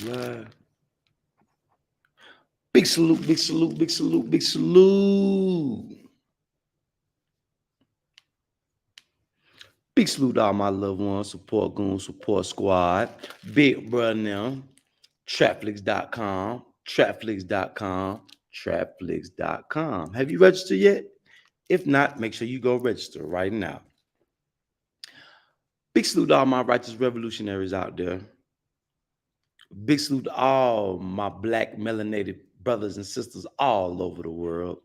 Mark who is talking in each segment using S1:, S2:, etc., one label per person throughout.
S1: Live. Big salute, big salute, big salute, big salute. Big salute to all my loved ones, support goon, support squad, big brother now, trapflix.com, trapflix.com, trapflix.com. Have you registered yet? If not, make sure you go register right now. Big salute to all my righteous revolutionaries out there. Big salute to all my black melanated brothers and sisters all over the world.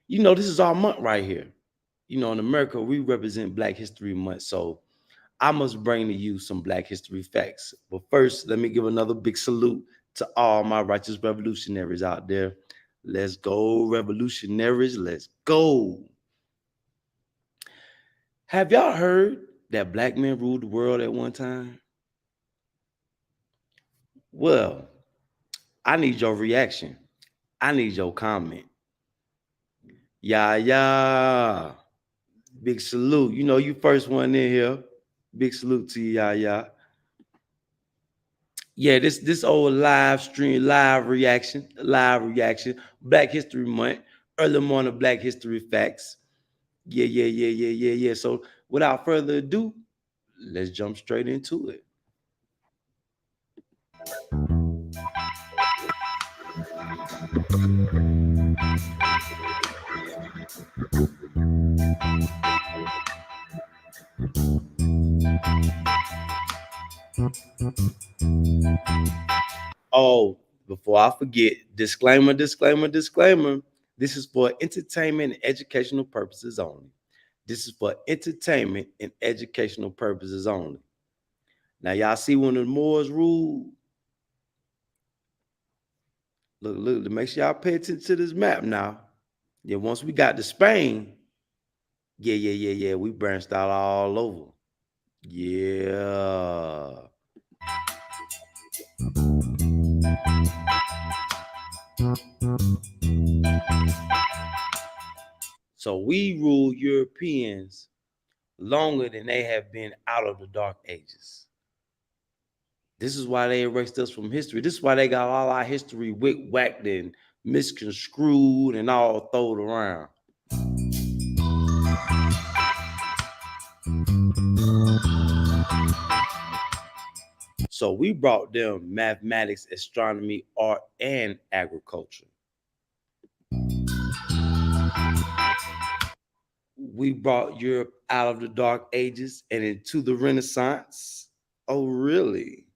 S1: You know, this is our month right here. You know, in America, we represent Black History Month. So I must bring to you some Black history facts. But first, let me give another big salute to all my righteous revolutionaries out there. Let's go, revolutionaries. Let's go. Have y'all heard that black men ruled the world at one time? Well, I need your reaction. I need your comment. Yeah. Big salute. You know, you first one in here. Big salute to you, yeah. Yeah, this old live stream, live reaction, Black History Month, early morning Black History facts. Yeah. So without further ado, let's jump straight into it. Oh, before I forget, disclaimer. This is for entertainment and educational purposes only. This is for entertainment and educational purposes only. Now, y'all see one of the Moore's rule. Look, make sure y'all pay attention to this map now. Yeah, once we got to Spain, yeah, we branched out all over. Yeah. So we rule Europeans longer than they have been out of the dark ages. This is why they erased us from history. This is why they got all our history whacked and misconstrued and all thrown around. So we brought them mathematics, astronomy, art, and agriculture. We brought Europe out of the dark ages and into the Renaissance. Oh, really?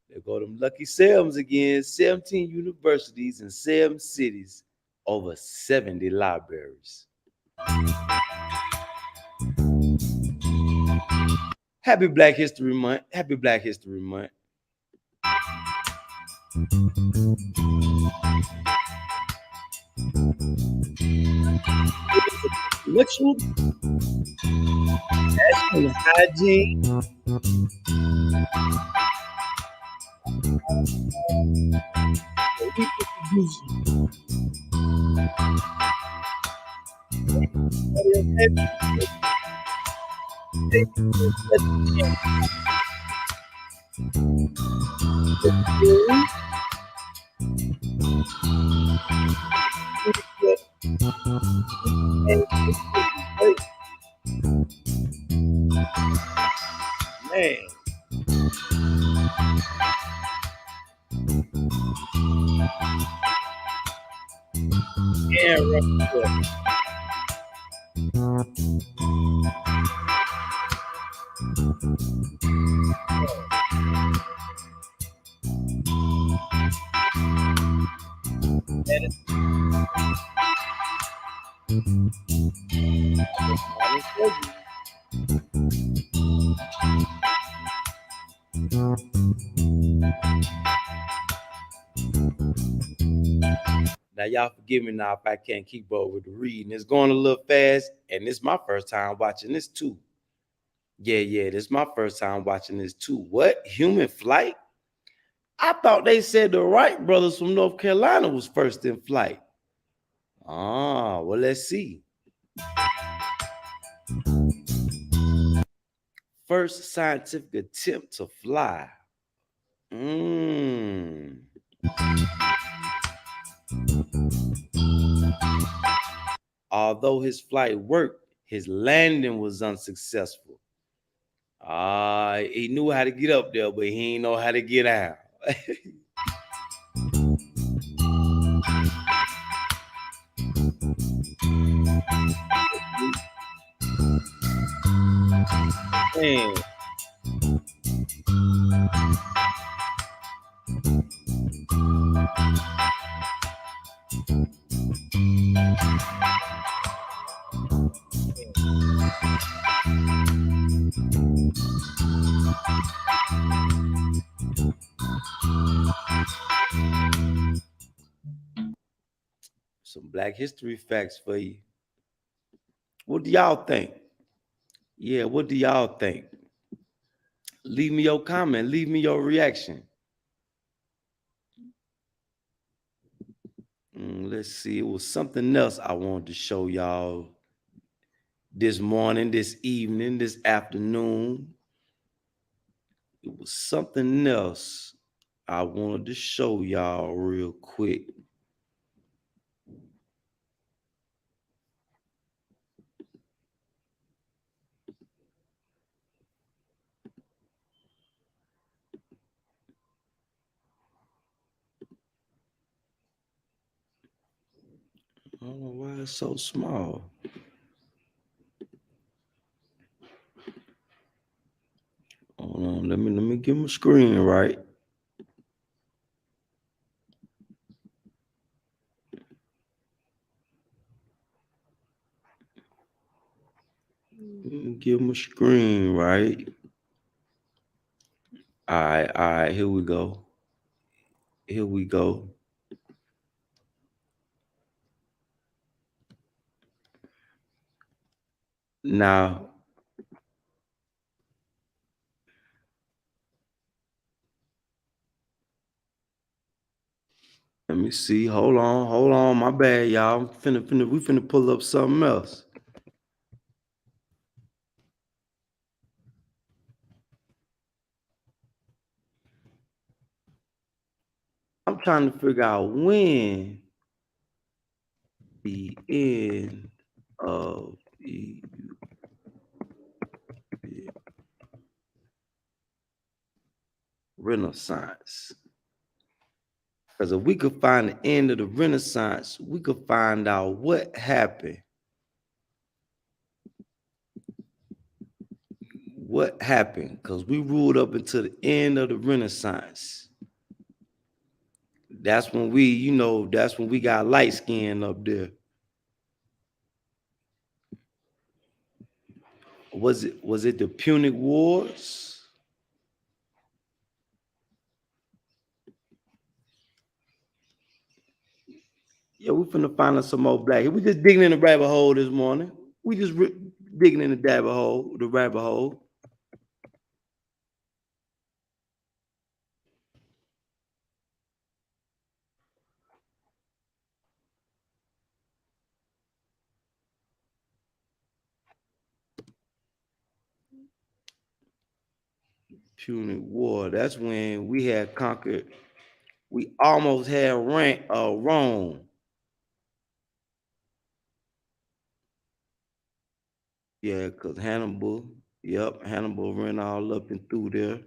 S1: There go them lucky Selms again. 17 universities in 7 cities, over 70 libraries. Happy Black History Month. Happy Black History Month. Sexual hygiene. Man. Now, y'all forgive me now if I can't keep up with the reading. It's going a little fast, and it's my first time watching this too. Yeah, this is my first time watching this too. What? Human flight? I thought they said the Wright brothers from North Carolina was first in flight. Ah, well, let's see. First scientific attempt to fly. Mm. Although his flight worked, his landing was unsuccessful. He knew how to get up there, but he ain't know how to get out. Man, some Black history facts for you. What do y'all think? Yeah, what do y'all think? Leave me your comment. Leave me your reaction. Let's see. It was something else I wanted to show y'all this morning, this evening, this afternoon. It was something else I wanted to show y'all real quick. I don't know why it's so small. Hold on, let me get my screen right. Let me get my screen right. All right, here we go. Here we go. Now, let me see. Hold on. My bad, y'all. We finna pull up something else. I'm trying to figure out when the end of the Renaissance. Because if we could find the end of the Renaissance, we could find out what happened. What happened? Because we ruled up until the end of the Renaissance. That's when that's when we got light skin up there. Was it the Punic Wars? Yeah, we finna find us some more black. We just digging in the rabbit hole this morning. We just digging in the rabbit hole. Punic War. That's when we had conquered. We almost had Rome. Yeah, cause Hannibal. Yep, Hannibal ran all up and through there,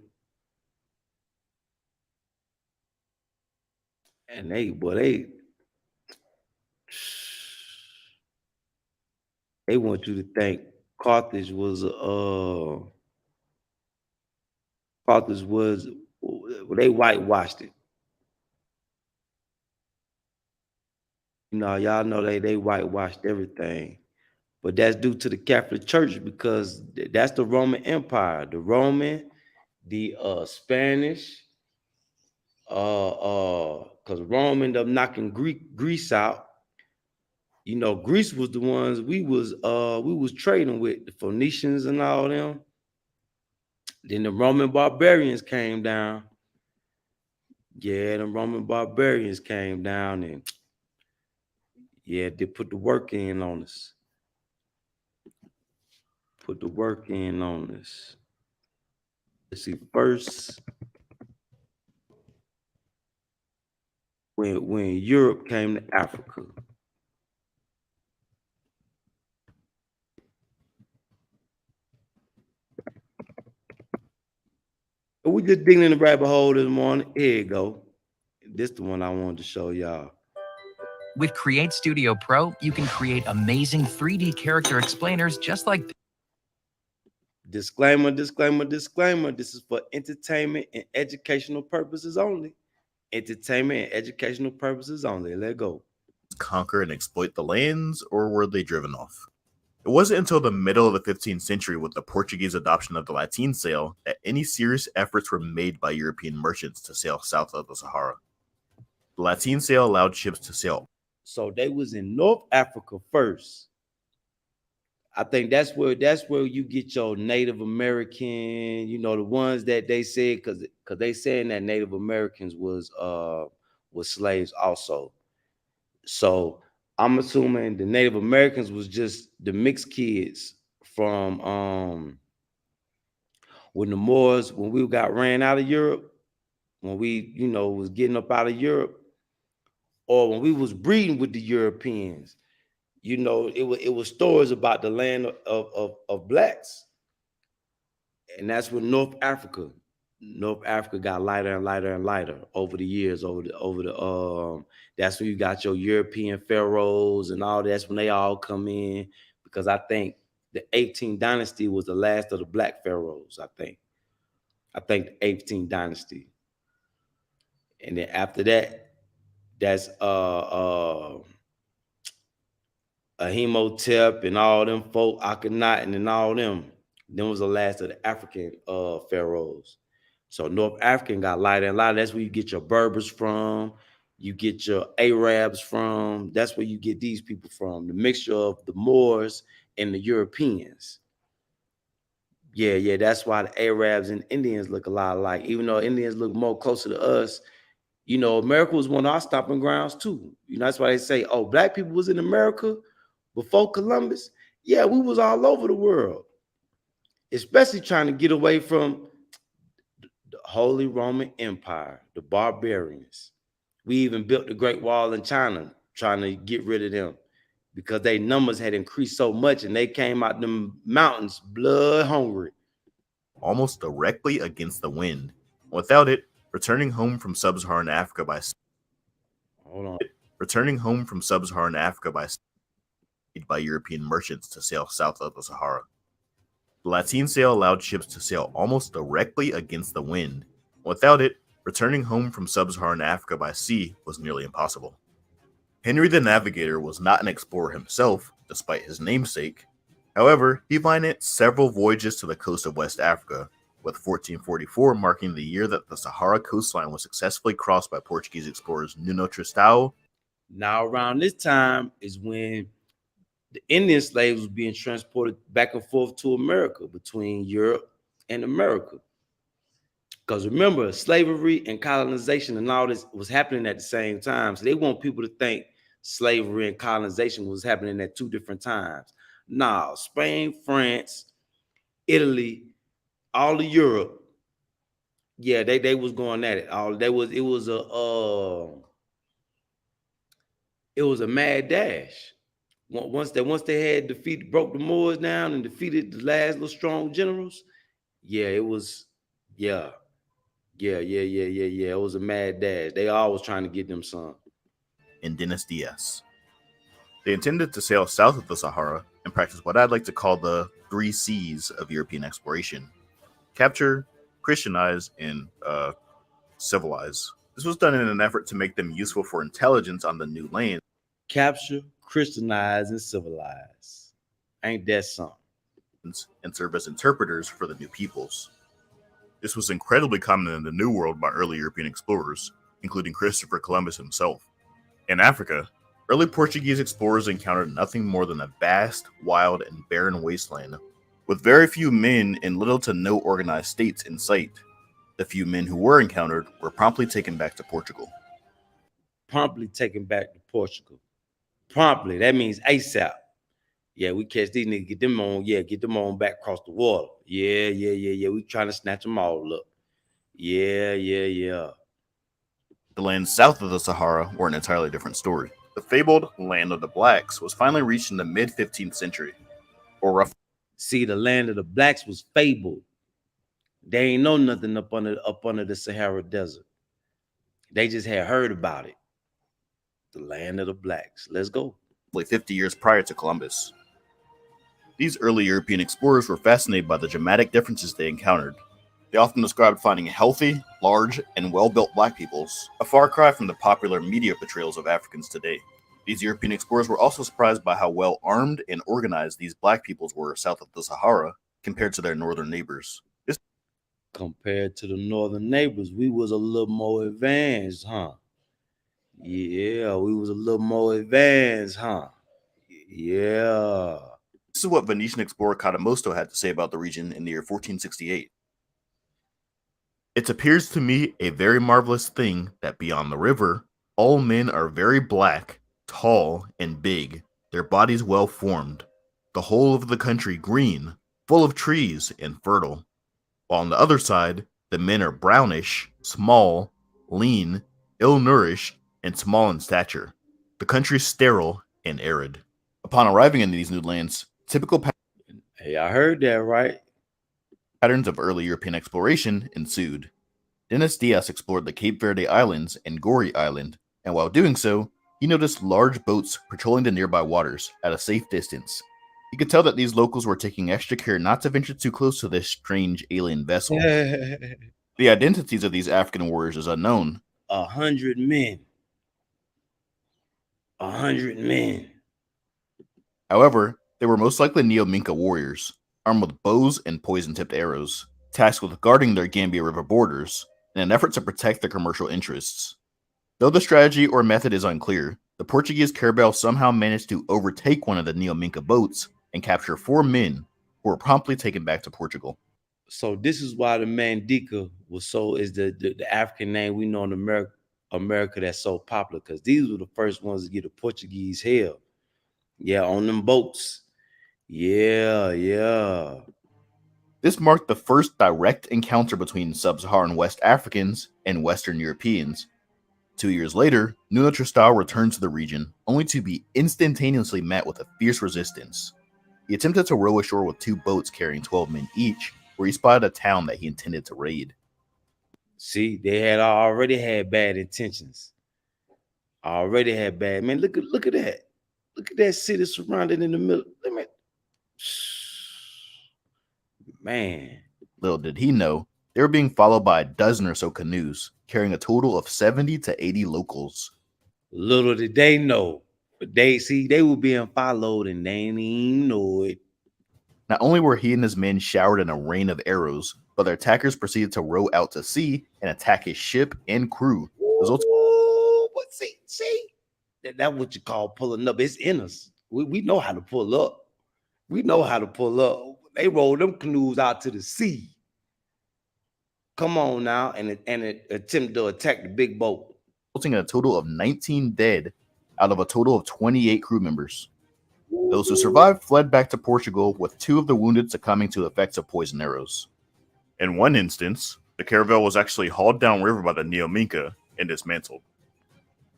S1: and they want you to think Carthage was Carthage was they whitewashed it. Y'all know they whitewashed everything. But that's due to the Catholic Church because that's the Roman Empire. The Roman, the Spanish, because Rome ended up knocking Greece out. Greece was the ones we was trading with, the Phoenicians and all them. Then the Roman barbarians came down Yeah, the Roman barbarians came down and yeah, they put the work in on us. Put the work in on us. Let's see, first when Europe came to Africa. We just digging in the rabbit hole this morning. Here you go. This the one I wanted to show y'all.
S2: With Create Studio Pro, you can create amazing 3D character explainers just like
S1: Disclaimer, disclaimer, disclaimer. This is for entertainment and educational purposes only. Entertainment and educational purposes only. Let go.
S3: Conquer and exploit the lands, or were they driven off? It wasn't until the middle of the 15th century, with the Portuguese adoption of the Latin sail, that any serious efforts were made by European merchants to sail south of the Sahara. The Latin sail allowed ships to sail.
S1: So they was in North Africa first. I think that's where you get your Native American, the ones that they said because they saying that Native Americans was slaves also. So I'm assuming the Native Americans was just the mixed kids from when the Moors, when we got ran out of Europe, when we, was getting up out of Europe, or when we was breeding with the Europeans. It was stories about the land of blacks. And that's when North Africa got lighter and lighter and lighter over the years, that's when you got your European pharaohs and all. That's when they all come in, because I think the 18th dynasty was the last of the black pharaohs. I think the 18th dynasty. And then after that, that's Ahimotep and all them folk, Akhenaten and all them. Them was the last of the African pharaohs. So North African got lighter and lighter. That's where you get your Berbers from. You get your Arabs from. That's where you get these people from. The mixture of the Moors and the Europeans. Yeah. That's why the Arabs and Indians look a lot alike. Even though Indians look more closer to us, America was one of our stopping grounds too. That's why they say, oh, black people was in America before Columbus. Yeah, we was all over the world, especially trying to get away from the Holy Roman Empire, the barbarians. We even built the Great Wall in China, trying to get rid of them because their numbers had increased so much and they came out them mountains blood hungry.
S3: Almost directly against the wind. Without it, returning home from sub-Saharan Africa by
S1: Hold on.
S3: returning home from sub-Saharan Africa by European merchants to sail south of the Sahara. The Latin sail allowed ships to sail almost directly against the wind. Without it, returning home from sub-Saharan Africa by sea was nearly impossible. Henry the Navigator was not an explorer himself, despite his namesake. However, he financed several voyages to the coast of West Africa, with 1444 marking the year that the Sahara coastline was successfully crossed by Portuguese explorers Nuno Tristão.
S1: Now, around this time is when the Indian slaves was being transported back and forth to America, between Europe and America. Because remember, slavery and colonization and all this was happening at the same time. So they want people to think slavery and colonization was happening at two different times. Nah, Spain, France, Italy, all of Europe, yeah, they was going at it. It was a mad dash. Once they had broke the Moors down and defeated the last little strong generals, yeah, it was, yeah. Yeah. It was a mad dash. They always trying to get them some.
S3: In Dynasty S. They intended to sail south of the Sahara and practice what I'd like to call the 3 C's of European exploration: capture, Christianize, and civilize. This was done in an effort to make them useful for intelligence on the new lands.
S1: Capture, Christianize, and civilize. Ain't that something?
S3: And serve as interpreters for the new peoples. This was incredibly common in the New World by early European explorers, including Christopher Columbus himself. In Africa, early Portuguese explorers encountered nothing more than a vast, wild, and barren wasteland, with very few men and little to no organized states in sight. The few men who were encountered were promptly taken back to Portugal.
S1: Promptly taken back to Portugal. Promptly. That means ASAP. Yeah, we catch these niggas, get them on. Yeah, get them on back across the water. Yeah. We trying to snatch them all up. Yeah.
S3: The lands south of the Sahara were an entirely different story. The fabled Land of the Blacks was finally reached in the mid-15th century, or roughly.
S1: See, the land of the blacks was fabled. They ain't know nothing up under the Sahara Desert. They just had heard about it. The land of the blacks. Let's go.
S3: 50 years prior to Columbus. These early European explorers were fascinated by the dramatic differences they encountered. They often described finding healthy, large, and well-built black peoples, a far cry from the popular media portrayals of Africans today. These European explorers were also surprised by how well armed and organized these black peoples were south of the Sahara compared to their northern neighbors.
S1: Compared to the northern neighbors, we was a little more advanced, huh? Yeah, we was a little more advanced, huh? Yeah.
S3: This is what Venetian explorer Cadamosto had to say about the region in the year 1468. It appears to me a very marvelous thing that beyond the river, all men are very black, tall, and big, their bodies well formed, the whole of the country green, full of trees, and fertile. While on the other side, the men are brownish, small, lean, ill-nourished, and small in stature. The country sterile and arid. Upon arriving in these new lands, typical
S1: Hey, I heard that right.
S3: patterns of early European exploration ensued. Dennis Diaz explored the Cape Verde Islands and Goree Island, and while doing so, he noticed large boats patrolling the nearby waters at a safe distance. He could tell that these locals were taking extra care not to venture too close to this strange alien vessel. The identities of these African warriors is unknown.
S1: 100 men. 100 men.
S3: However, they were most likely Neo-Minka warriors, armed with bows and poison-tipped arrows, tasked with guarding their Gambia River borders, in an effort to protect their commercial interests. Though the strategy or method is unclear, the Portuguese caravel somehow managed to overtake one of the Neo-Minka boats and capture 4 men who were promptly taken back to Portugal.
S1: So this is why the Mandinka is the African name we know in America that's so popular, because these were the first ones to get a Portuguese hell. Yeah, on them boats. Yeah.
S3: This marked the first direct encounter between sub-Saharan West Africans and Western Europeans. 2 years later, Nuno Tristão returned to the region, only to be instantaneously met with a fierce resistance. He attempted to row ashore with 2 boats carrying 12 men each, where he spotted a town that he intended to raid.
S1: See, they had already had bad intentions. Already had bad. Man, look at that. Look at that city surrounded in the middle. Man.
S3: Little did he know, they were being followed by a dozen or so canoes, carrying a total of 70 to 80 locals.
S1: Little did they know. But they were being followed and they didn't even know it.
S3: Not only were he and his men showered in a rain of arrows, but their attackers proceeded to row out to sea and attack his ship and crew.
S1: But see, that's what you call pulling up. It's in us. We know how to pull up. We know how to pull up. They rolled them canoes out to the sea. Come on now, and attempt to attack the big boat.
S3: Resulting in a total of 19 dead out of a total of 28 crew members. Those who survived fled back to Portugal, with 2 of the wounded succumbing to the effects of poison arrows. In one instance, the caravel was actually hauled downriver by the Neo-Minka and dismantled.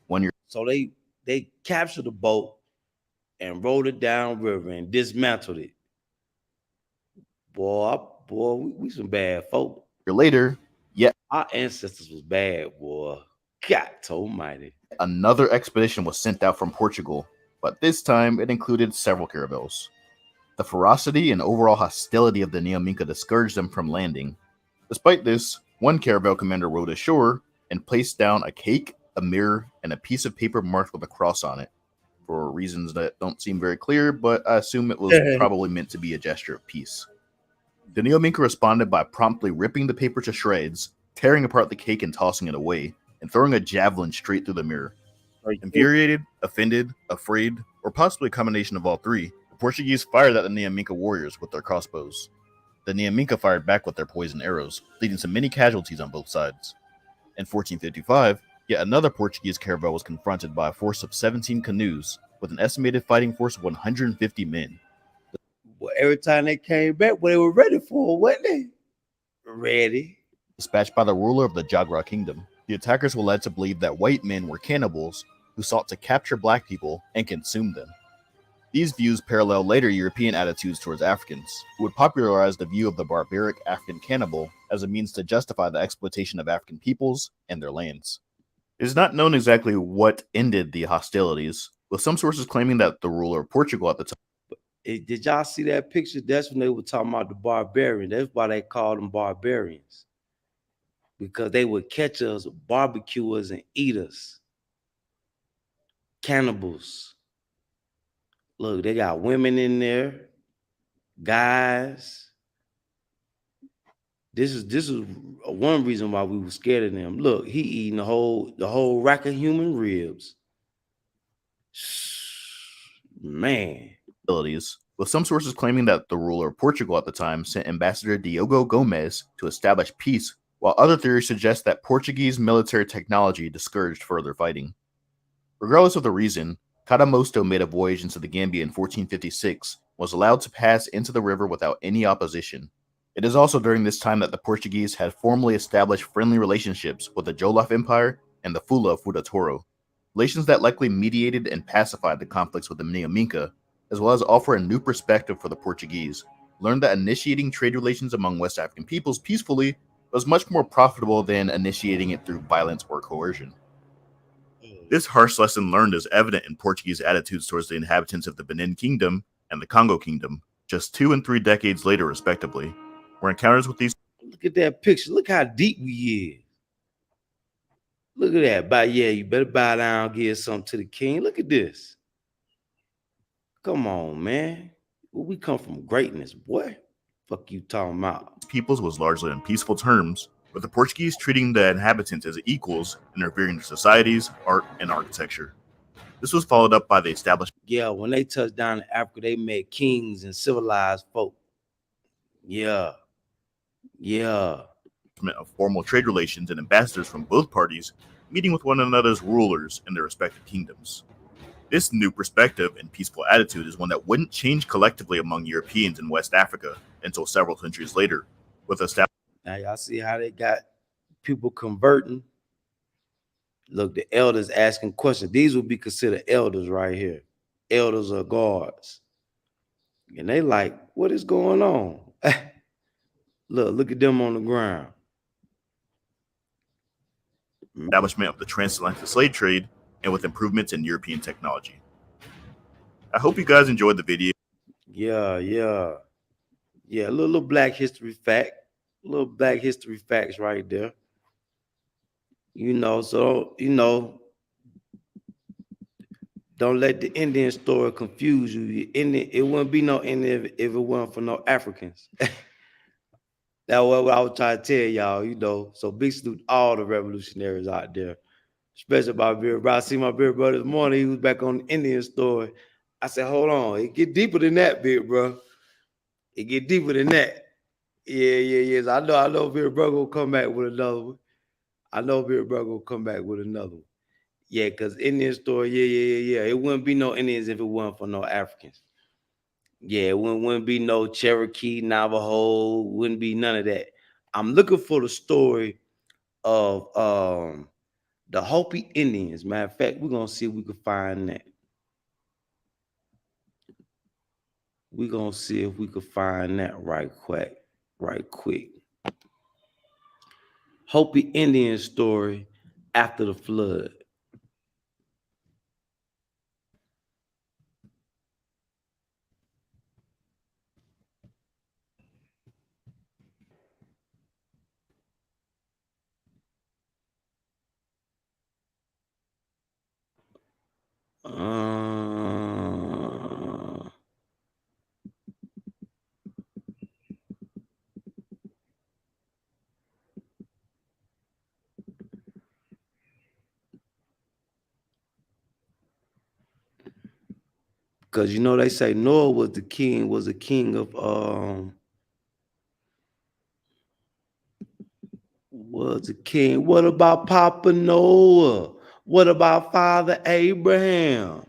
S3: 1 year.
S1: So they captured the boat and rowed it downriver and dismantled it. Boy, we some bad folk.
S3: Later, yet
S1: our ancestors was bad, boy. God almighty.
S3: Another expedition was sent out from Portugal, but this time it included several caravels. The ferocity and overall hostility of the Neo-Minka discouraged them from landing. Despite this, one caravel commander rowed ashore and placed down a cake, a mirror, and a piece of paper marked with a cross on it, for reasons that don't seem very clear, but I assume it was probably meant to be a gesture of peace. The Neo-Minka responded by promptly ripping the paper to shreds, tearing apart the cake and tossing it away, and throwing a javelin straight through the mirror. Infuriated, offended, afraid, or possibly a combination of all 3, the Portuguese fired at the Neo-Minka warriors with their crossbows. The Niaminka fired back with their poison arrows, leading to many casualties on both sides. In 1455, yet another Portuguese caravel was confronted by a force of 17 canoes, with an estimated fighting force of 150 men.
S1: Well, every time they came back, well, they were ready for it, weren't they? Ready.
S3: Dispatched by the ruler of the Jagra kingdom, the attackers were led to believe that white men were cannibals who sought to capture black people and consume them. These views parallel later European attitudes towards Africans, who would popularize the view of the barbaric African cannibal as a means to justify the exploitation of African peoples and their lands. It is not known exactly what ended the hostilities, with some sources claiming that the ruler of Portugal at the time
S1: Did y'all see that picture? That's when they were talking about the barbarian. That's why they called them barbarians. Because they would catch us, barbecue us, and eat us. Cannibals. Look, they got women in there, guys. This is one reason why we were scared of them. Look, he eating the whole rack of human ribs. Man.
S3: with some sources claiming that the ruler of Portugal at the time sent Ambassador Diogo Gomes to establish peace, while other theories suggest that Portuguese military technology discouraged further fighting. Regardless of the reason, Cadamosto made a voyage into the Gambia in 1456 and was allowed to pass into the river without any opposition. It is also during this time that the Portuguese had formally established friendly relationships with the Jollof Empire and the Fula of Fuda Toro, relations that likely mediated and pacified the conflicts with the Niaminka, as well as offer a new perspective for the Portuguese, learned that initiating trade relations among West African peoples peacefully was much more profitable than initiating it through violence or coercion. This harsh lesson learned is evident in Portuguese attitudes towards the inhabitants of the Benin Kingdom and the Congo Kingdom, just 2 and 3 decades later, respectively, where encounters with these
S1: Look at that picture. Look how deep we is. Look at that. Yeah, you better bow down, give something to the king. Look at this. Come on, man. We come from greatness, boy. Fuck you talking about?
S3: peoples was largely on peaceful terms, with the Portuguese treating the inhabitants as equals and revering their societies, art, and architecture. This was followed up by the establishment
S1: Yeah, when they touched down in Africa, they made kings and civilized folk. Yeah, yeah.
S3: of formal trade relations and ambassadors from both parties meeting with one another's rulers in their respective kingdoms. This new perspective and peaceful attitude is one that wouldn't change collectively among Europeans in West Africa until several centuries later, with establishment.
S1: Now y'all see how they got people converting. Look, the elders asking questions. These would be considered elders right here. Elders or guards. And they like, what is going on? Look at them on the ground.
S3: Establishment of the transatlantic slave trade and with improvements in European technology. I hope you guys enjoyed the video.
S1: Yeah, yeah. Yeah, a little black history fact. Little black history facts right there. So don't let the Indian story confuse you. It wouldn't be no Indian if it weren't for no Africans. That's what I was trying to tell y'all. So big salute to all the revolutionaries out there, especially my beer brother. I see my beer brother this morning. He was back on the Indian story. I said, hold on, it get deeper than that, big bro. It get deeper than that. Yeah. So I know beer brother will come back with another one. I know beer brother will come back with another one. Yeah, because Indian story, yeah. It wouldn't be no Indians if it wasn't for no Africans. Yeah, it wouldn't be no Cherokee, Navajo, wouldn't be none of that. I'm looking for the story of the Hopi Indians. Matter of fact, we're gonna see if we can find that. We're gonna see if we can find that right quick. Hopi Indian story after the flood. Because they say Noah was a king of was a king. What about Papa Noah? What about Father Abraham?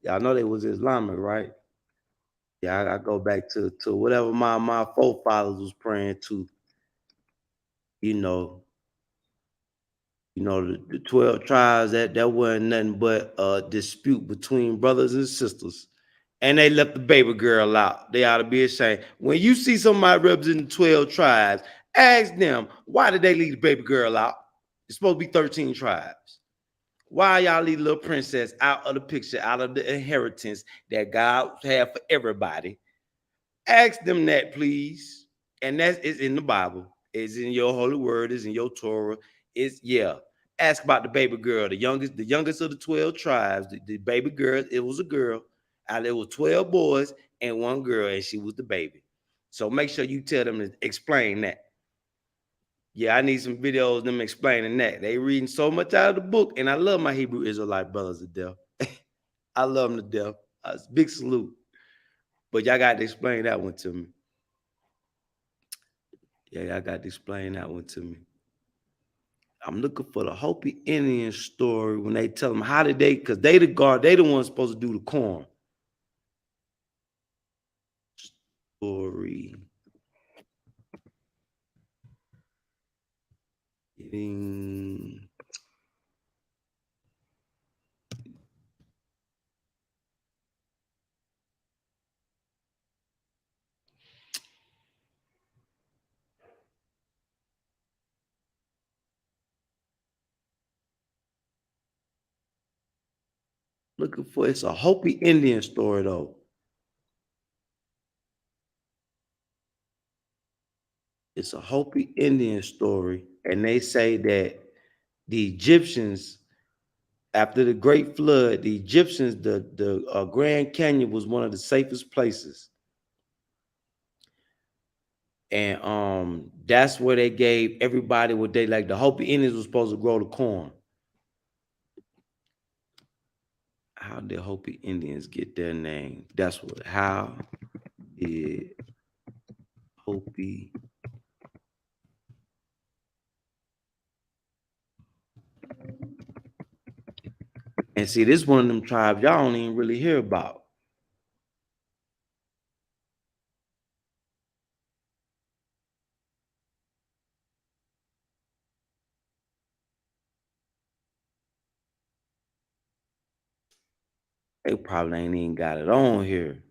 S1: Y'all know they was Islamic, right? Yeah, I go back to whatever my forefathers was praying to. You know, the 12 tribes, that wasn't nothing but a dispute between brothers and sisters. And they left the baby girl out. They ought to be ashamed. When you see somebody representing 12 tribes, ask them, why did they leave the baby girl out? It's supposed to be 13 tribes. Why y'all leave little princess out of the picture, out of the inheritance that God had for everybody? Ask them that, please. And that is in the Bible. It's in your holy word. It's in your Torah. It's yeah. Ask about the baby girl, the youngest of the 12 tribes. The baby girl, it was a girl. There was 12 boys and one girl, and she was the baby. So make sure you tell them to explain that. Yeah, I need some videos of them explaining that. They reading so much out of the book, and I love my Hebrew Israelite brothers to death. I love them to death. Big salute. But y'all got to explain that one to me. Yeah, I got to explain that one to me. I'm looking for the Hopi Indian story when they tell them how did they, because they the guard, they the ones supposed to do the corn. Story. Getting looking for it's a Hopi Indian story though. It's a Hopi Indian story, and they say that the Egyptians, after the Great Flood, the Egyptians, the Grand Canyon was one of the safest places, and that's where they gave everybody what they like. The Hopi Indians was supposed to grow the corn. How did Hopi Indians get their name? That's what. How did Hopi? And see, this one of them tribes y'all don't even really hear about. They probably ain't even got it on here.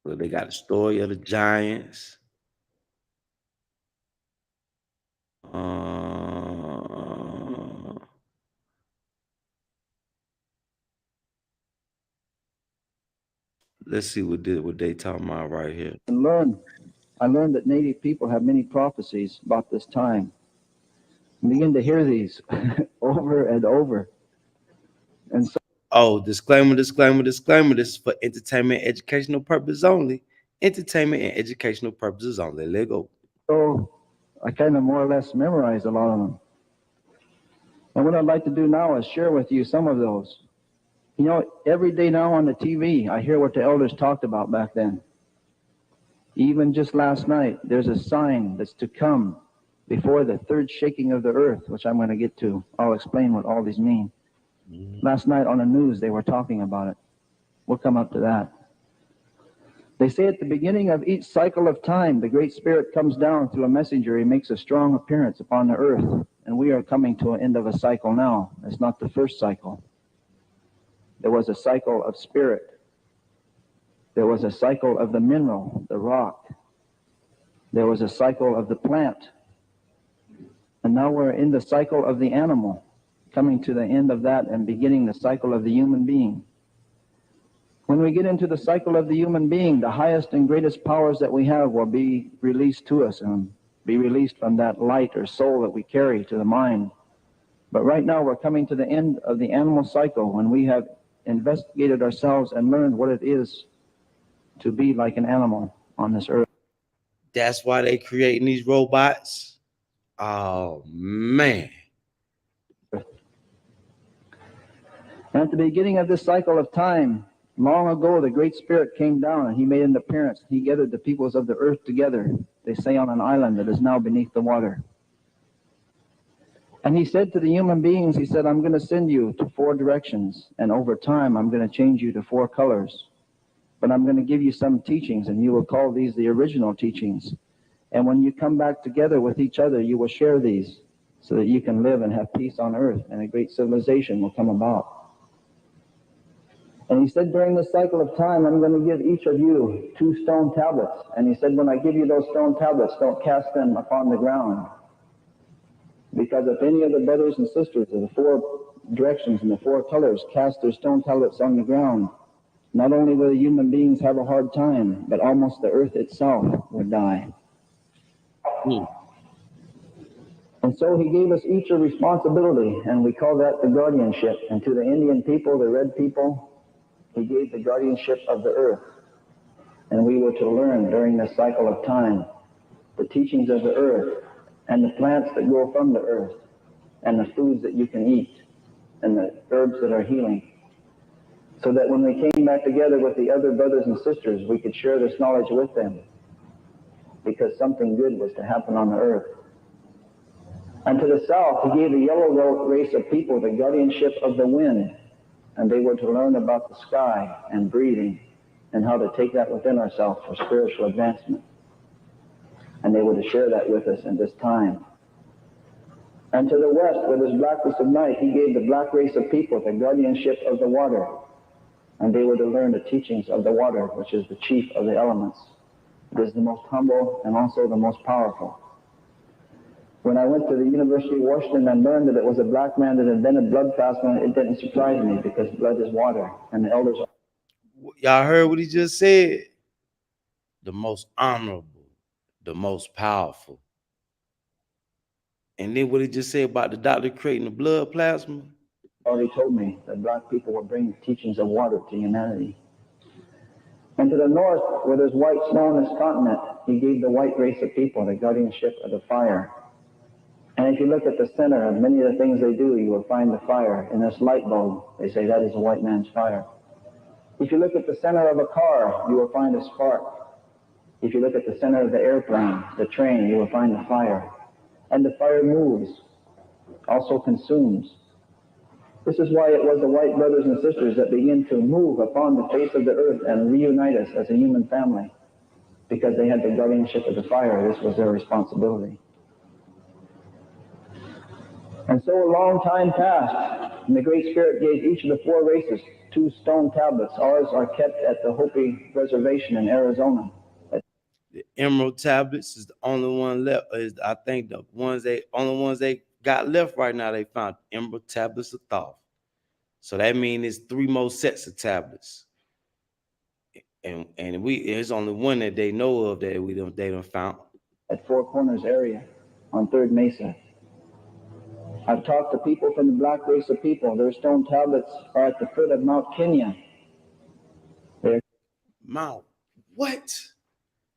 S1: But they got the story of the giants. Let's see what they talking about right here.
S4: And I learned that Native people have many prophecies about this time. I begin to hear these over and over. And so
S1: Oh, disclaimer, disclaimer, disclaimer. This is for entertainment and educational purposes only. Entertainment and educational purposes only. Let go.
S4: I kind of more or less memorized a lot of them. And what I'd like to do now is share with you some of those. You know, every day now on the TV, I hear what the elders talked about back then. Even just last night, there's a sign that's to come before the third shaking of the earth, which I'm going to get to. I'll explain what all these mean. Last night on the news, they were talking about it. We'll come up to that. They say at the beginning of each cycle of time, the Great Spirit comes down through a messenger. He makes a strong appearance upon the earth. And we are coming to an end of a cycle now. It's not the first cycle. There was a cycle of spirit. There was a cycle of the mineral, the rock. There was a cycle of the plant. And now we're in the cycle of the animal, coming to the end of that and beginning the cycle of the human being. When we get into the cycle of the human being, the highest and greatest powers that we have will be released to us and be released from that light or soul that we carry to the mind. But right now we're coming to the end of the animal cycle when we have investigated ourselves and learned what it is to be like an animal on this earth.
S1: That's why they creating these robots. Oh man.
S4: And at the beginning of this cycle of time, Long ago, the Great Spirit came down and he made an appearance. He gathered the peoples of the earth together, they say, on an island that is now beneath the water. And he said to the human beings, he said, I'm going to send you to 4 directions, and over time I'm going to change you to 4 colors. But I'm going to give you some teachings, and you will call these the original teachings. And when you come back together with each other, you will share these so that you can live and have peace on earth, and a great civilization will come about. And he said, during this cycle of time, I'm going to give each of you 2 stone tablets. And he said, when I give you those stone tablets, don't cast them upon the ground. Because if any of the brothers and sisters of the 4 directions and the 4 colors cast their stone tablets on the ground, not only will the human beings have a hard time, but almost the earth itself would die. And so he gave us each a responsibility, and we call that the guardianship. And to the Indian people, the red people, he gave the guardianship of the earth. And we were to learn during this cycle of time the teachings of the earth and the plants that grow from the earth and the foods that you can eat and the herbs that are healing, so that when we came back together with the other brothers and sisters, we could share this knowledge with them, because something good was to happen on the earth. And to the south, he gave the yellow race of people the guardianship of the wind, and they were to learn about the sky and breathing and how to take that within ourselves for spiritual advancement. And they were to share that with us in this time. And to the west, with his blackness of night, he gave the black race of people the guardianship of the water, and they were to learn the teachings of the water, which is the chief of the elements. It is the most humble and also the most powerful. When I went to the University of Washington and learned that it was a black man that invented blood plasma, it didn't surprise me, because blood is water, and the elders...
S1: Y'all heard what he just said? The most honorable, the most powerful. And then what he just said about the doctor creating the blood plasma?
S4: Already told me that black people will bring the teachings of water to humanity. And to the north, where there's white snow on this continent, he gave the white race of people the guardianship of the fire. And if you look at the center of many of the things they do, you will find the fire. In this light bulb, they say that is a white man's fire. If you look at the center of a car, you will find a spark. If you look at the center of the airplane, the train, you will find the fire. And the fire moves, also consumes. This is why it was the white brothers and sisters that began to move upon the face of the earth and reunite us as a human family, because they had the guardianship of the fire. This was their responsibility. And so a long time passed, and the Great Spirit gave each of the 4 races 2 stone tablets. Ours are kept at the Hopi Reservation in Arizona.
S1: The emerald tablets is the only one left. Is I think the only ones they got left right now. They found emerald tablets of Thoth. So that means it's 3 more sets of tablets. And it's only one that they know of that they don't found.
S4: At Four Corners area on Third Mesa. I've talked to people from the black race of people. Their stone tablets are at the foot of Mount Kenya.
S1: Mount what?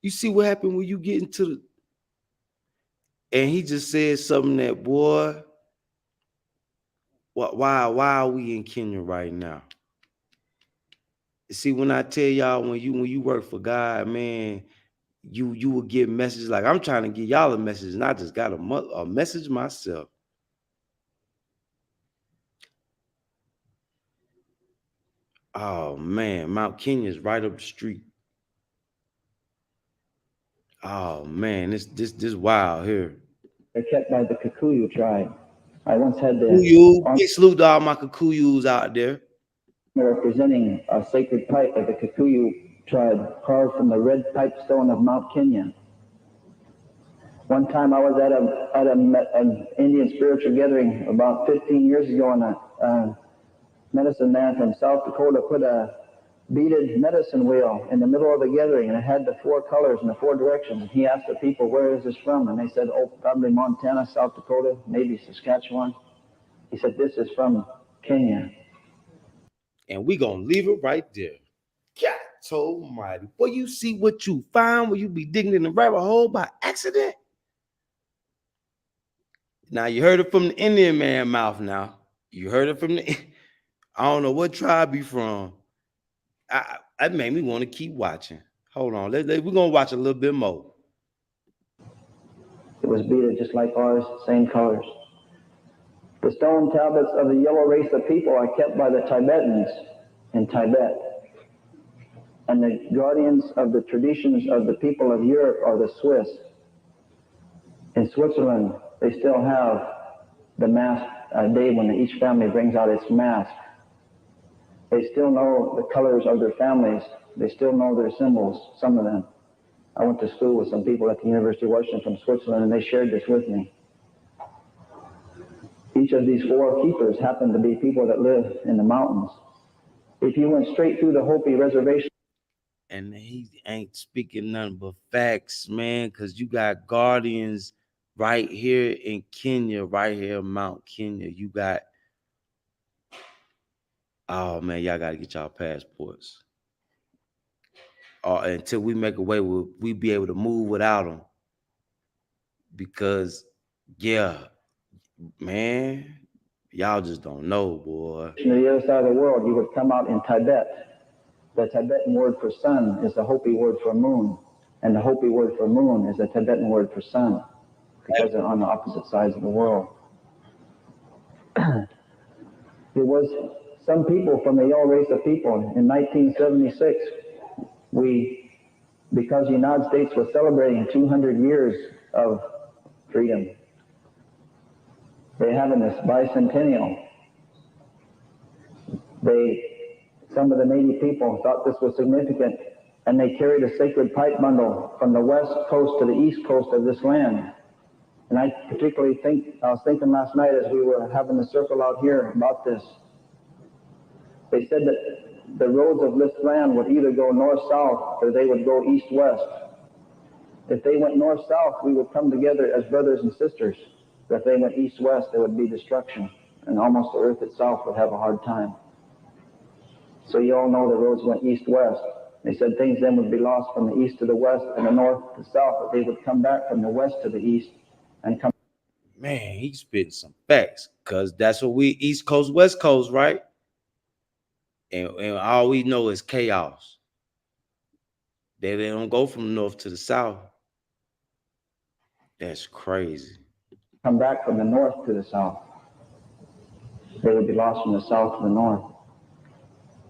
S1: You see what happened when you get into the... And he just said something that, boy, why are we in Kenya right now? See, when I tell y'all, when you work for God, man, you will get messages. Like, I'm trying to get y'all a message, and I just got a message myself. Oh man, Mount Kenya is right up the street. Oh man, this wild here.
S4: They're kept by the Kikuyu tribe. I once had the
S1: Kikuyu, big salute to all my Kikuyus out there.
S4: Representing a sacred pipe of the Kikuyu tribe carved from the red pipestone of Mount Kenya. One time I was at an Indian spiritual gathering about 15 years ago, and a medicine man from South Dakota put a beaded medicine wheel in the middle of the gathering, and it had the 4 colors and the 4 directions. And he asked the people, where is this from? And they said, oh, probably Montana, South Dakota, maybe Saskatchewan. He said, this is from Kenya.
S1: And we gonna leave it right there. God almighty. Boy, you see what you find when you be digging in the rabbit hole by accident? Now, you heard it from the Indian man mouth now. You heard it from the... I don't know what tribe you from, That made me want to keep watching. Hold on, we're gonna watch a little bit more.
S4: It was beaded just like ours, same colors. The stone tablets of the yellow race of people are kept by the Tibetans in Tibet. And the guardians of the traditions of the people of Europe are the Swiss. In Switzerland, they still have the mask day when each family brings out its mask. They still know the colors of their families. They still know their symbols, some of them. I went to school with some people at the University of Washington from Switzerland, and they shared this with me. Each of these four keepers happen to be people that live in the mountains. If you went straight through the Hopi Reservation,
S1: And he ain't speaking nothing but facts, man, because you got guardians right here in Kenya, right here in Mount Kenya. You got, oh man, y'all got to get y'all passports. Until we make a way where we be able to move without them. Because, yeah, man, y'all just don't know, boy.
S4: to the other side of the world, you would come out in Tibet. The Tibetan word for sun is the Hopi word for moon, and the Hopi word for moon is the Tibetan word for sun, because they're on the opposite sides of the world. There was some people from the yellow race of people in 1976. Because the United States was celebrating 200 years of freedom, they're having this bicentennial. Some of the Native people thought this was significant, and they carried a sacred pipe bundle from the west coast to the east coast of this land. And I was thinking last night as we were having the circle out here about this. They said that the roads of this land would either go north-south or they would go east-west. If they went north-south, we would come together as brothers and sisters. But if they went east-west, there would be destruction, and almost the earth itself would have a hard time. So you all know the roads went east-west. They said things then would be lost from the east to the west and the north to the south, but they would come back from the west to the east and come.
S1: Man, he's spitting some facts, because that's what we, East Coast, West Coast, right? And all we know is chaos. They don't go from the north to the south. That's crazy.
S4: Come back from the north to the south. They would be lost from the south to the north.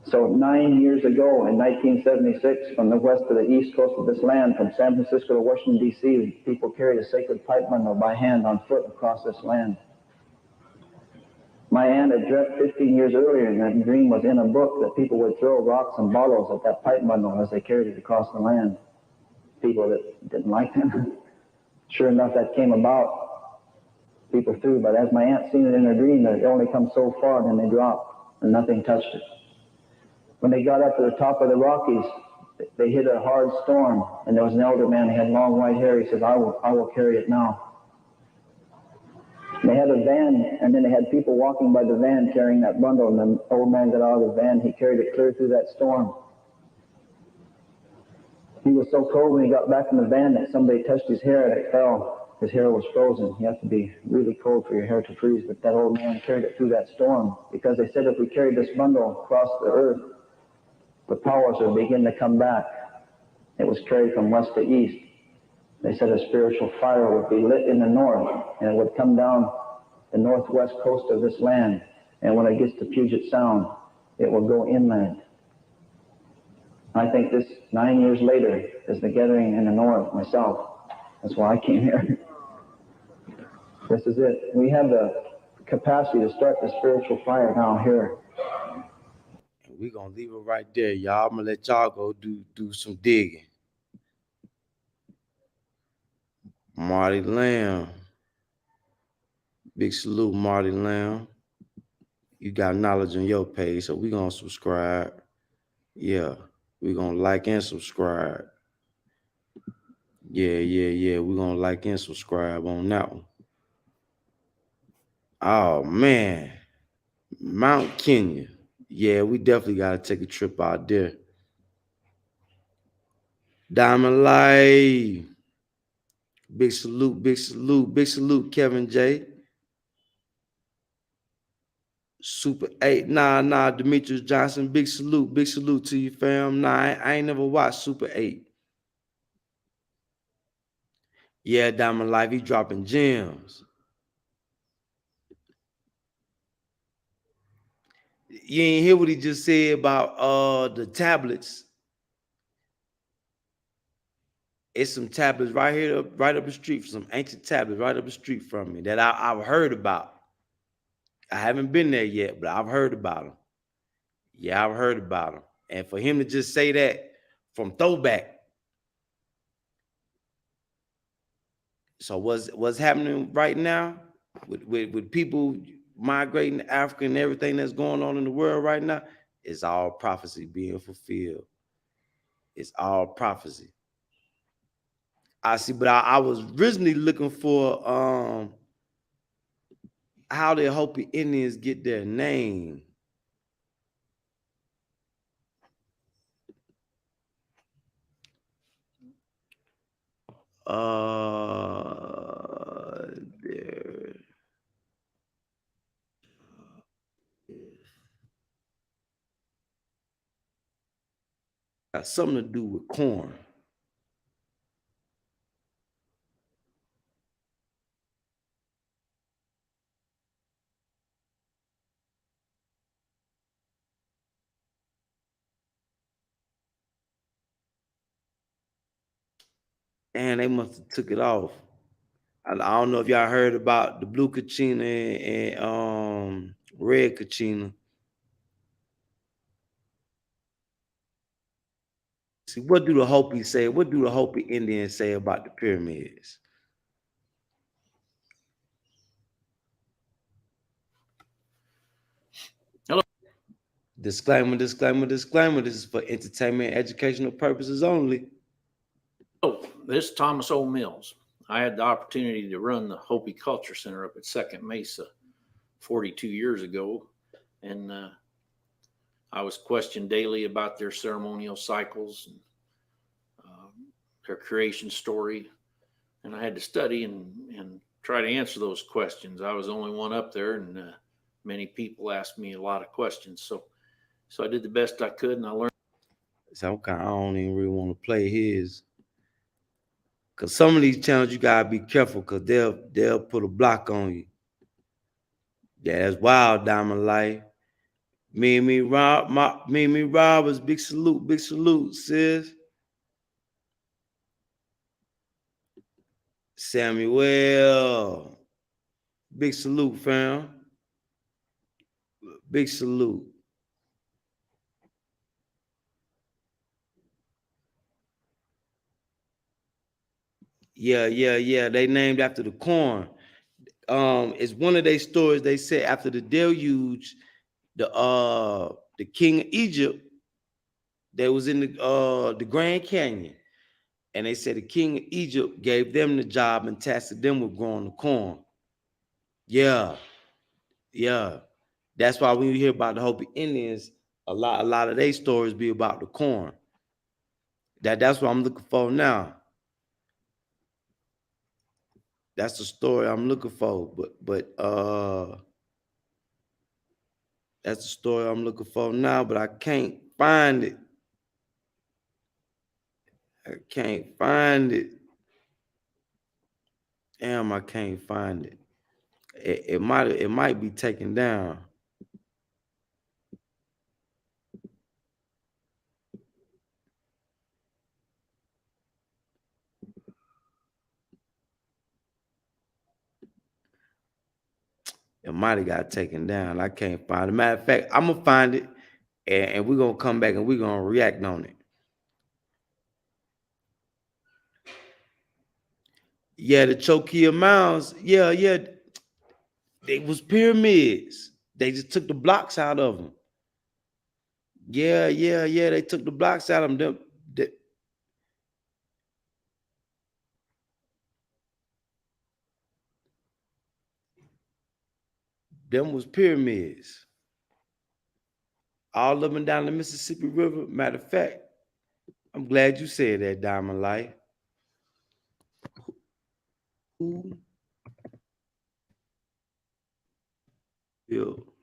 S4: So 9 years ago, in 1976, from the west to the east coast of this land, from San Francisco to Washington, D.C., people carried a sacred pipe bundle by hand on foot across this land. My aunt had dreamt 15 years earlier, and that dream was in a book, that people would throw rocks and bottles at that pipe bundle as they carried it across the land. People that didn't like them. Sure enough, that came about. People threw, but as my aunt seen it in her dream, that it only come so far, and then they dropped, and nothing touched it. When they got up to the top of the Rockies, they hit a hard storm, and there was an elder man. He had long white hair. He says, I will carry it now. They had a van, and then they had people walking by the van carrying that bundle, and the old man got out of the van. He carried it clear through that storm. He was so cold when he got back in the van that somebody touched his hair and it fell. His hair was frozen. You have to be really cold for your hair to freeze, but that old man carried it through that storm, because they said if we carried this bundle across the earth, the powers would begin to come back. It was carried from west to east. They said a spiritual fire would be lit in the north, and it would come down the northwest coast of this land, and when it gets to Puget Sound, it will go inland. I think this 9 years later is the gathering in the north myself. That's why I came here. This is it. We have the capacity to start the spiritual fire now here.
S1: We're gonna leave it right there, y'all. I'm gonna let y'all go do some digging. Marty Lamb. Big salute, Marty Lamb. You got knowledge on your page, so we're gonna subscribe. Yeah, we're gonna like and subscribe. Yeah. We're gonna like and subscribe on that one. Oh man. Mount Kenya. Yeah, we definitely gotta take a trip out there. Diamond Life. Big salute, Kevin J. Super 8. Nah, Demetrius Johnson. Big salute to you, fam. Nah, I ain't never watched Super 8. Yeah, Diamond Life, he dropping gems. You ain't hear what he just said about the tablets. It's some tablets right here, right up the street, some ancient tablets right up the street from me that I've heard about. I haven't been there yet, but I've heard about them. Yeah, I've heard about them. And for him to just say that from throwback. So what's happening right now with people migrating to Africa and everything that's going on in the world right now, is all prophecy being fulfilled. It's all prophecy. I see, but I was originally looking for how the Hopi Indians get their name. There got something to do with corn. And they must have took it off. I don't know if y'all heard about the blue kachina and red kachina. See, what do the Hopi say? What do the Hopi Indians say about the pyramids?
S5: Hello.
S1: Disclaimer, disclaimer, disclaimer. This is for entertainment and educational purposes only.
S5: Oh, this is Thomas O. Mills. I had the opportunity to run the Hopi Culture Center up at Second Mesa 42 years ago, and I was questioned daily about their ceremonial cycles and their creation story, and I had to study and try to answer those questions. I was the only one up there, and many people asked me a lot of questions, so I did the best I could, and I learned.
S1: So I don't even really want to play his. Cause some of these channels you gotta be careful, cause they'll put a block on you. Yeah, that's wild, Diamond Life. Me Robbers, big salute, sis. Samuel, big salute, fam. Big salute. Yeah. They named after the corn. It's one of their stories. They said after the deluge, the king of Egypt, that was in the Grand Canyon, and they said the king of Egypt gave them the job and tasked them with growing the corn. Yeah. That's why when you hear about the Hopi Indians, a lot of their stories be about the corn. That's what I'm looking for now. That's the story I'm looking for. But that's the story I'm looking for now, but I can't find it. I can't find it. Damn, I can't find it. It might be taken down. It might have got taken down. I can't find it. Matter of fact, I'm gonna find it, and we're gonna come back and we're gonna react on it. Yeah, the Chokia Mounds. Yeah. They was pyramids. They just took the blocks out of them. Yeah. They took the blocks out of them was pyramids. All of them down the Mississippi River. Matter of fact, I'm glad you said that, Diamond Light. Who built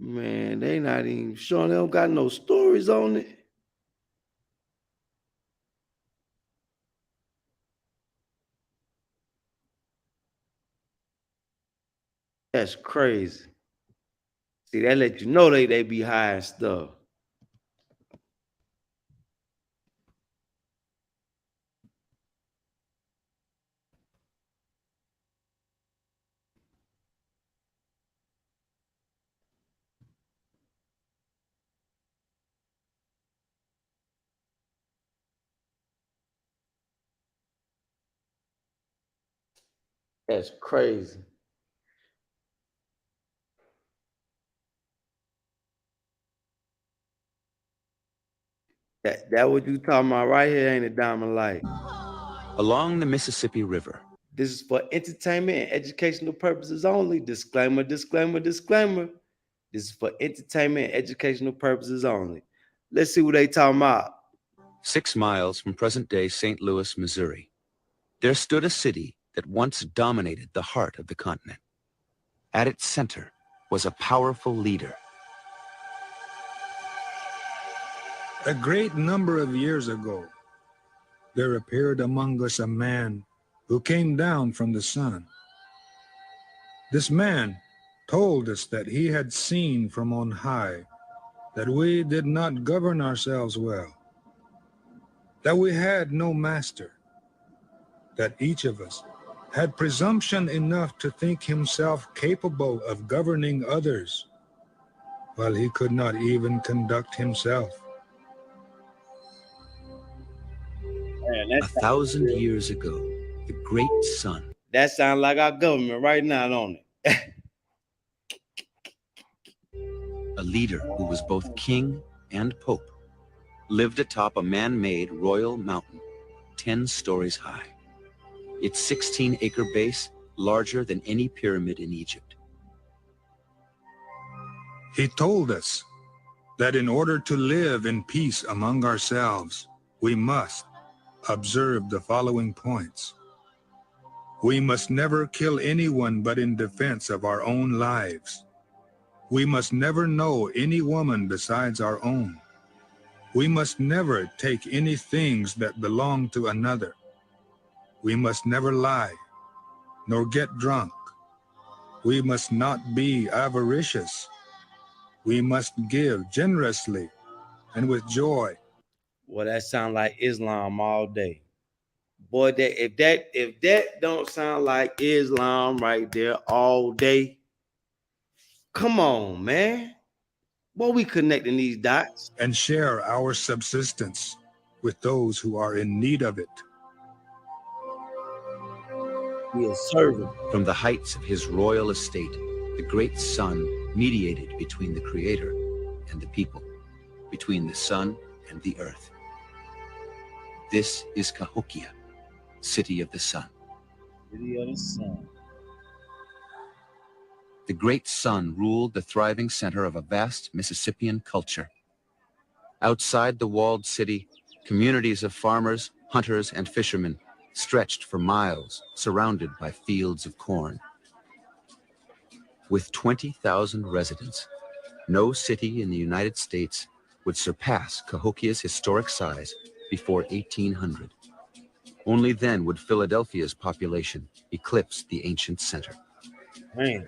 S1: Man, they not even sure. They don't got no stories on it. That's crazy. See, that let you know they be high and stuff. That's crazy. That what you talking about right here, ain't it, Diamond Light?
S2: Along the Mississippi River,
S1: This is for entertainment and educational purposes only. Disclaimer, disclaimer, disclaimer. This is for entertainment and educational purposes only. Let's see what they talking about.
S2: 6 miles from present-day St. Louis, Missouri, there stood a city that once dominated the heart of the continent. At its center was a powerful leader.
S6: A great number of years ago, there appeared among us a man who came down from the sun. This man told us that he had seen from on high that we did not govern ourselves well, that we had no master, that each of us had presumption enough to think himself capable of governing others, while he could not even conduct himself.
S2: 1,000 years ago, the great sun,
S1: That sounds like our government right now, don't it?
S2: a leader who was both king and pope, lived atop a man-made royal mountain, 10 stories high. Its 16-acre base larger than any pyramid in Egypt.
S6: He told us that in order to live in peace among ourselves, we must observe the following points. We must never kill anyone but in defense of our own lives. We must never know any woman besides our own. We must never take any things that belong to another. We must never lie, nor get drunk. We must not be avaricious. We must give generously and with joy.
S1: Well, that sound like Islam all day. Boy, if that don't sound like Islam right there all day, come on, man. Boy, we connecting these dots.
S6: And share our subsistence with those who are in need of it.
S1: Be a servant.
S2: From the heights of his royal estate, the great sun mediated between the Creator and the people, between the sun and the earth. This is Cahokia, city of the sun.
S1: City of the sun.
S2: The great sun ruled the thriving center of a vast Mississippian culture. Outside the walled city, communities of farmers, hunters, and fishermen stretched for miles, surrounded by fields of corn. With 20,000 residents, no city in the United States would surpass Cahokia's historic size before 1800. Only then would Philadelphia's population eclipse the ancient center.
S1: Man.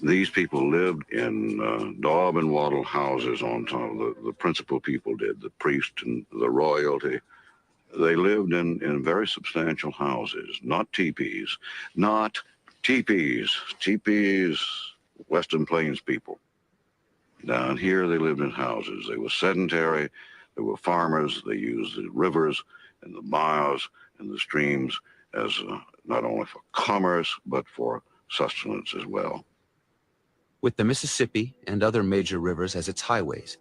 S7: These people lived in daub and wattle houses on top. The principal people did, the priest and the royalty. They lived in very substantial houses, not teepees. Not teepees. Teepees, Western Plains people. Down here, they lived in houses. They were sedentary. They were farmers. They used the rivers and the miles and the streams as not only for commerce, but for sustenance as well.
S2: With the Mississippi and other major rivers as its highways,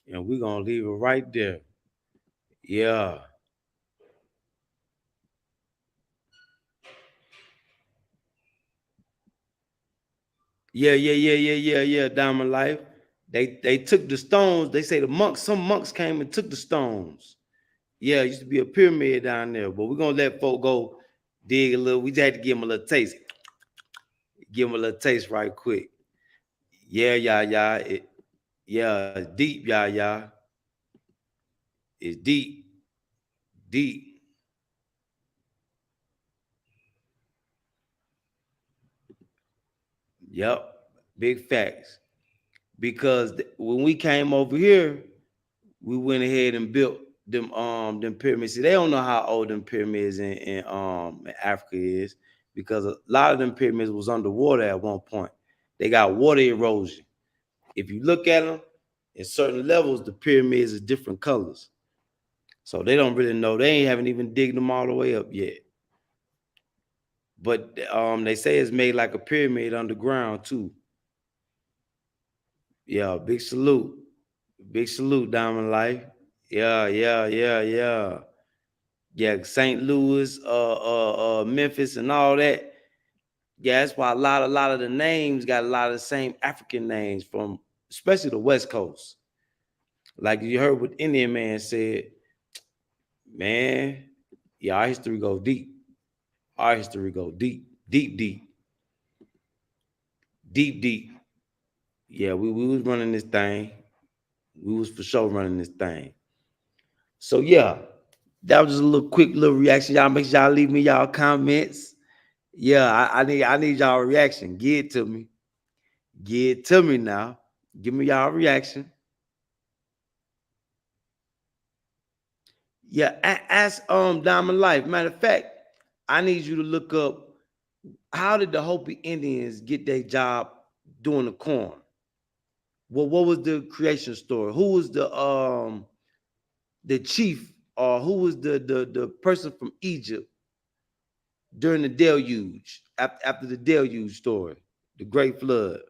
S1: And we're going to leave it right there. Yeah. Yeah, Diamond Life. They took the stones. They say some monks came and took the stones. Yeah, it used to be a pyramid down there, but we're gonna let folk go dig a little. We just had to give them a little taste. Give give them a little taste right quick. Yeah, yeah. Yeah, it's deep, yeah. It's deep, deep. Yep, big facts. Because when we came over here, we went ahead and built them pyramids. See, they don't know how old them pyramids in Africa is, because a lot of them pyramids was underwater at one point. They got water erosion. If you look at them in certain levels, the pyramids are different colors. So they don't really know. They haven't even digged them all the way up yet. But they say it's made like a pyramid underground too. Yeah, big salute. Big salute, Diamond Life. Yeah. Yeah, St. Louis, Memphis, and all that. Yeah, that's why a lot of the names got a lot of the same African names from, especially the West Coast. Like you heard what Indian man said, man. Yeah, our history go deep. Our history go deep, deep, deep, deep, deep. Yeah, we was running this thing. We was for sure running this thing. So yeah, that was just a little quick little reaction. Y'all make sure y'all leave me y'all comments. Yeah, I need y'all reaction. Give it to me. Give it to me now. Give me y'all reaction. Yeah, ask Diamond Life. Matter of fact, I need you to look up, how did the Hopi Indians get their job doing the corn? Well, what was the creation story? Who was the chief, or who was the person from Egypt during the deluge, after the deluge story, the great flood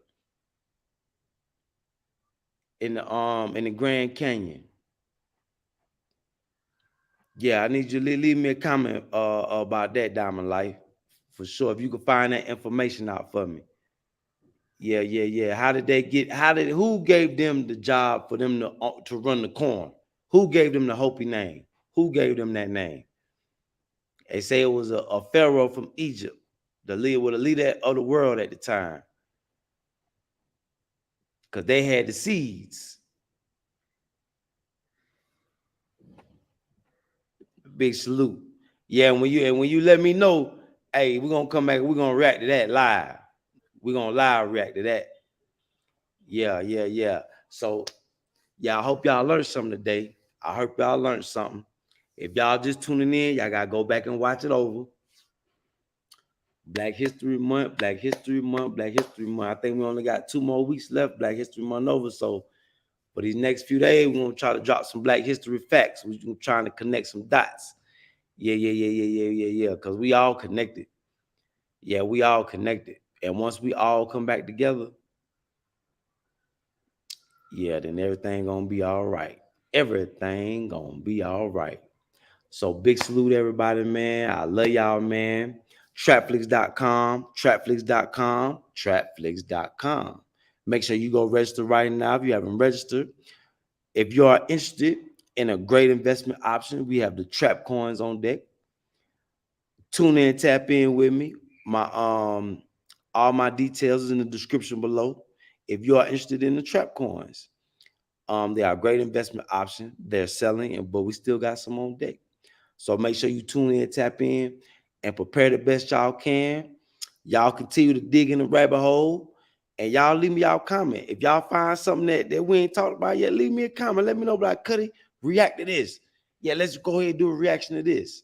S1: in the Grand Canyon? Yeah, I need you to leave me a comment about that, Diamond Life, for sure. If you can find that information out for me. Yeah. How did they get? Who gave them the job for them to run the corn? Who gave them the Hopi name? Who gave them that name? They say it was a pharaoh from Egypt, the leader of the world at the time, because they had the seeds. Big salute. Yeah, and when you let me know, hey, we're gonna come back. We're gonna react to that live. We're gonna live react to that. Yeah. So yeah, I hope y'all learned something today. I hope y'all learned something. If y'all just tuning in, y'all gotta go back and watch it over. Black History Month, Black History Month, Black History Month. I think we only got 2 more weeks left. Black History Month over. So for these next few days, we're gonna try to drop some Black History facts. We're trying to connect some dots. Yeah. Because we all connected. Yeah, we all connected. And once we all come back together, yeah, then everything gonna be all right. Everything gonna be all right. So big salute everybody, man. I love y'all, man. Trapflix.com, trapflix.com. Make sure you go register right now if you haven't registered. If you are interested in a great investment option, we have the trap coins on deck. Tune in, tap in with me. My all my details is in the description below. If you are interested in the trap coins, they are a great investment option. They're selling, but we still got some on deck. So make sure you tune in, tap in, and prepare the best y'all can. Y'all continue to dig in the rabbit hole, and y'all leave me y'all comment. If y'all find something that we ain't talked about yet, leave me a comment. Let me know about Cuddy. React to this. Yeah, let's go ahead and do a reaction to this.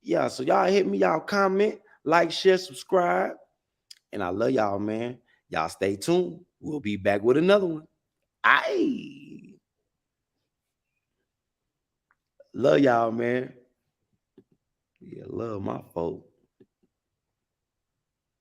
S1: Yeah, so y'all hit me, y'all comment, like, share, subscribe, and I love y'all, man. Y'all stay tuned. We'll be back with another one. I love y'all, man. Yeah, love my folks.